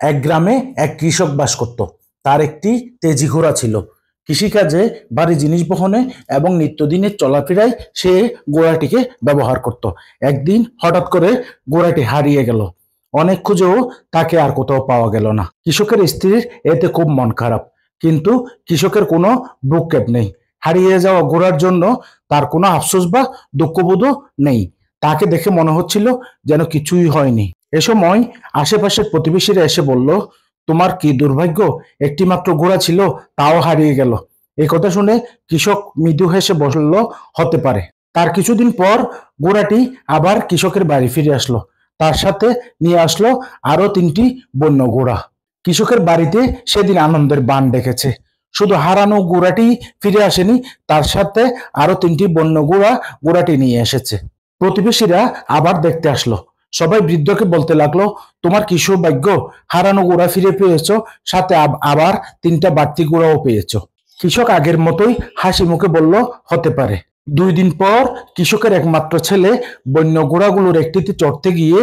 এক গ্রামে এক কৃষক বাস করত। তার একটি তেজি ঘোড়া ছিল। কৃষিকাজে, ভারী জিনিস বহনে এবং নিত্যদিনের চলাফেরায় সে ঘোড়াটিকে ব্যবহার করত। একদিন হঠাৎ করে ঘোড়াটি হারিয়ে গেল। অনেক খুঁজেও তাকে আর কোথাও পাওয়া গেল না। কৃষকের স্ত্রীর এতে খুব মন খারাপ, কিন্তু কৃষকের কোনো ভ্রুক্ষেপ নেই। হারিয়ে যাওয়া ঘোড়ার জন্য তার কোনো আফসোস বা দুঃখবোধও নেই। তাকে দেখে মনে হচ্ছিল যেন কিছুই হয়নি। এ সময় আশেপাশের প্রতিবেশীরা এসে বলল, তোমার কি দুর্ভাগ্য, একটি মাত্র ঘোড়া ছিল, তাও হারিয়ে গেল। এই কথা শুনে কৃষক মৃদু হেসে বলল, হতে পারে। তার কিছুদিন পর ঘোড়াটি আবার কৃষকের বাড়ি ফিরে আসলো। তার সাথে নিয়ে আসলো আরো 3টি বন্য ঘোড়া। কৃষকের বাড়িতে সেদিন আনন্দের বান ডেকেছে। শুধু হারানো ঘোড়াটি ফিরে আসেনি, তার সাথে আরো 3টি বন্য ঘোড়াটি নিয়ে এসেছে। প্রতিবেশীরা আবার দেখতে আসলো। সবাই বৃদ্ধকে বলতে লাগলো, তোমার কি সৌভাগ্য, হারানো ঘোড়া ফিরে পেয়েছো, সাথে আবার 3টা বাড়তি ঘোড়াও পেয়েছো। কৃষক আগের মতোই হাসি মুখে বলল, হতে পারে। 2 দিন পর কৃষকের একমাত্র ছেলে বন্য ঘোড়াগুলোর একটিতে চড়তে গিয়ে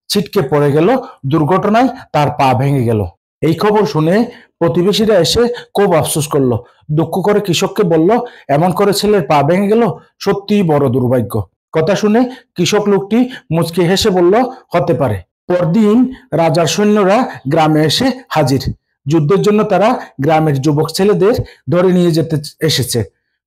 ছিটকে পড়ে গেল। দুর্ঘটনায় তার পা ভেঙে গেল। এই খবর শুনে প্রতিবেশীরা এসে খুব আফসোস করলো। দুঃখ করে কৃষককে বলল, এমন করে ছেলের পা ভেঙে গেল, সত্যিই বড় দুর্ভাগ্য। কথা শুনে কৃষক লোকটি মুচকি হেসে বলল, হতে পারে। পরদিন রাজার সৈন্যরা গ্রামে এসে হাজির। যুদ্ধের জন্য তারা গ্রামের যুবক ছেলেদের ধরে নিয়ে যেতে এসেছে।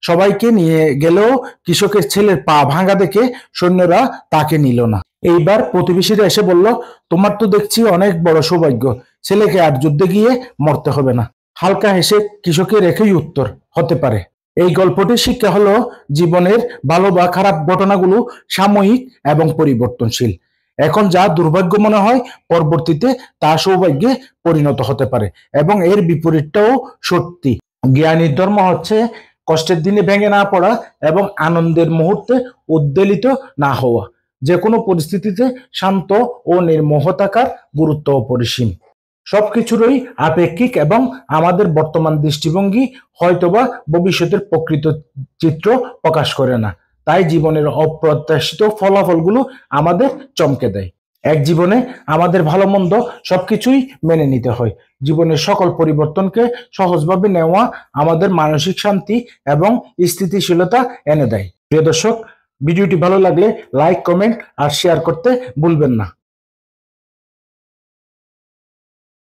সবাইকে নিয়ে গেলেও কৃষকের ছেলের পা ভাঙা দেখে সৈন্যরা তাকে নিল না। এইবার প্রতিবেশীরা এসে বলল, তোমার তো দেখছি অনেক বড় সৌভাগ্য, ছেলেকে আর যুদ্ধে গিয়ে মরতে হবে না। হালকা হেসে কৃষকের রেখেই উত্তর, হতে পারে। এই গল্পটির শিক্ষা হলো, জীবনের ভালো বা খারাপ ঘটনাগুলো সাময়িক এবং পরিবর্তনশীল। এখন যা দুর্ভাগ্য মনে হয়, পরবর্তীতে তা সৌভাগ্যে পরিণত হতে পারে, এবং এর বিপরীতটাও সত্যি। জ্ঞানীর ধর্ম হচ্ছে কষ্টের দিনে ভেঙে না পড়া এবং আনন্দের মুহূর্তে উদ্বেলিত না হওয়া। যে কোনো পরিস্থিতিতে শান্ত ও নির্মোহ থাকার গুরুত্ব অপরিসীম। সবকিছুরই আপেক্ষিক, এবং আমাদের বর্তমান দৃষ্টিভঙ্গি হয়তোবা ভবিষ্যতের প্রকৃত চিত্র প্রকাশ করে না। তাই জীবনের অপ্রত্যাশিত ফলাফলগুলো আমাদের চমকে দেয়। এক জীবনে আমাদের ভালো মন্দ সবকিছুই মেনে নিতে হয়। জীবনের সকল পরিবর্তনকে সহজভাবে নেওয়া আমাদের মানসিক শান্তি এবং স্থিতিশীলতা এনে দেয়। প্রিয় দর্শক, ভিডিওটি ভালো লাগলে লাইক, কমেন্ট আর শেয়ার করতে ভুলবেন না।